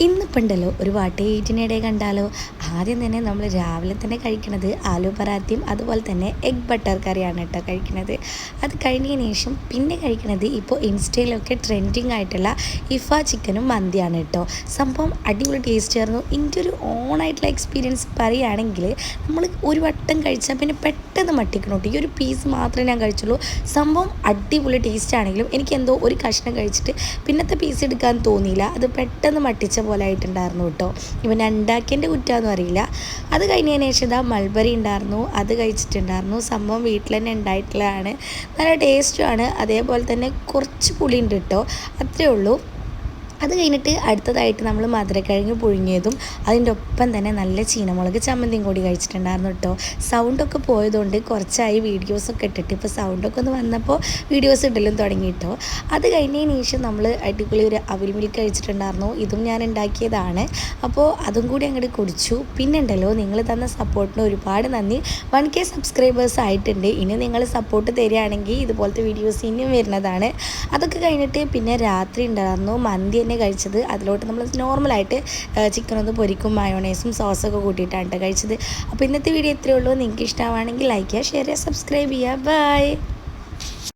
ഇന്നിപ്പുണ്ടല്ലോ ഒരു വാട്ടേറ്റിനിടെ കണ്ടാലോ. ആദ്യം തന്നെ നമ്മൾ രാവിലെ തന്നെ കഴിക്കണത് ആലു പറാത്തയും അതുപോലെ തന്നെ എഗ് ബട്ടർ കറിയാണ് കേട്ടോ കഴിക്കുന്നത്. അത് കഴിഞ്ഞതിന് ശേഷം പിന്നെ കഴിക്കുന്നത് ഇപ്പോൾ ഇൻസ്റ്റയിലൊക്കെ ട്രെൻഡിങ് ആയിട്ടുള്ള ഇഫ ചിക്കനും മന്തിയാണ് കേട്ടോ. സംഭവം അടിപൊളി ടേസ്റ്റ് ആയിരുന്നു. എൻ്റെ ഒരു ഓണായിട്ടുള്ള എക്സ്പീരിയൻസ് പറയുകയാണെങ്കിൽ നമ്മൾ ഒരു വട്ടം കഴിച്ചാൽ പിന്നെ പെട്ടെന്ന് മട്ടിക്കണം കേട്ടോ. ഈ ഒരു പീസ് മാത്രമേ ഞാൻ കഴിച്ചുള്ളൂ. സംഭവം അടിപൊളി ടേസ്റ്റ് ആണെങ്കിലും എനിക്ക് എന്തോ ഒരു കഷ്ണം കഴിച്ചിട്ട് പിന്നത്തെ പീസ് എടുക്കാൻ തോന്നിയില്ല. അത് പെട്ടെന്ന് മട്ടിച്ച പോലെ ആയിട്ടുണ്ടായിരുന്നു കേട്ടോ. ഇവൻ ഉണ്ടാക്കിയതിൻ്റെ കുറ്റമൊന്നും അറിയില്ല. അത് കഴിഞ്ഞതിന് ശേഷം ഇതാ മൾബറി ഉണ്ടായിരുന്നു, അത് കഴിച്ചിട്ടുണ്ടായിരുന്നു. സംഭവം വീട്ടിൽ തന്നെ ഉണ്ടായിട്ടുള്ളതാണ്, നല്ല ടേസ്റ്റുമാണ്. അതേപോലെ തന്നെ കുറച്ച് പുളി ഉണ്ട് കേട്ടോ, അത്രയേ ഉള്ളൂ. അത് കഴിഞ്ഞിട്ട് അടുത്തതായിട്ട് നമ്മൾ മധുരക്കിഴങ്ങ് പുഴുങ്ങിയതും അതിൻ്റെ ഒപ്പം തന്നെ നല്ല ചീനമുളക് ചമ്മന്തിയും കൂടി കഴിച്ചിട്ടുണ്ടായിരുന്നു കേട്ടോ. സൗണ്ടൊക്കെ പോയതുകൊണ്ട് കുറച്ചായി വീഡിയോസൊക്കെ ഇട്ടിട്ട്, ഇപ്പോൾ സൗണ്ടൊക്കെ ഒന്ന് വന്നപ്പോൾ വീഡിയോസ് ഇടലും തുടങ്ങി കേട്ടോ. അത് കഴിഞ്ഞതിന് ശേഷം നമ്മൾ അടിപൊളി ഒരു അവിൽ മിൽക്ക് കഴിച്ചിട്ടുണ്ടായിരുന്നു. ഇതും ഞാൻ ഉണ്ടാക്കിയതാണ്. അപ്പോൾ അതും കൂടി അങ്ങോട്ട് കുടിച്ചു. പിന്നെ ഉണ്ടല്ലോ, നിങ്ങൾ തന്ന സപ്പോർട്ടിന് ഒരുപാട് നന്ദി. 1K സബ്സ്ക്രൈബേഴ്സ് ആയിട്ടുണ്ട്. ഇനി നിങ്ങൾ സപ്പോർട്ട് തരികയാണെങ്കിൽ ഇതുപോലത്തെ വീഡിയോസ് ഇനിയും വരുന്നതാണ്. അതൊക്കെ കഴിഞ്ഞിട്ട് പിന്നെ രാത്രി ഉണ്ടായിരുന്നു മന്തി തന്നെ കഴിച്ചത്. അതിലോട്ട് നമ്മൾ നോർമലായിട്ട് ചിക്കൻ ഒന്ന് പൊരിക്കും മയോണൈസും സോസൊക്കെ കൂട്ടിയിട്ടാണ് കഴിച്ചത്. അപ്പോൾ ഇന്നത്തെ വീഡിയോ ഇത്രയേ ഉള്ളൂ. നിങ്ങൾക്ക് ഇഷ്ടമാണെങ്കിൽ ലൈക്ക് ചെയ്യുക, ഷെയർ ചെയ്യുക, സബ്സ്ക്രൈബ് ചെയ്യുക. ബൈ.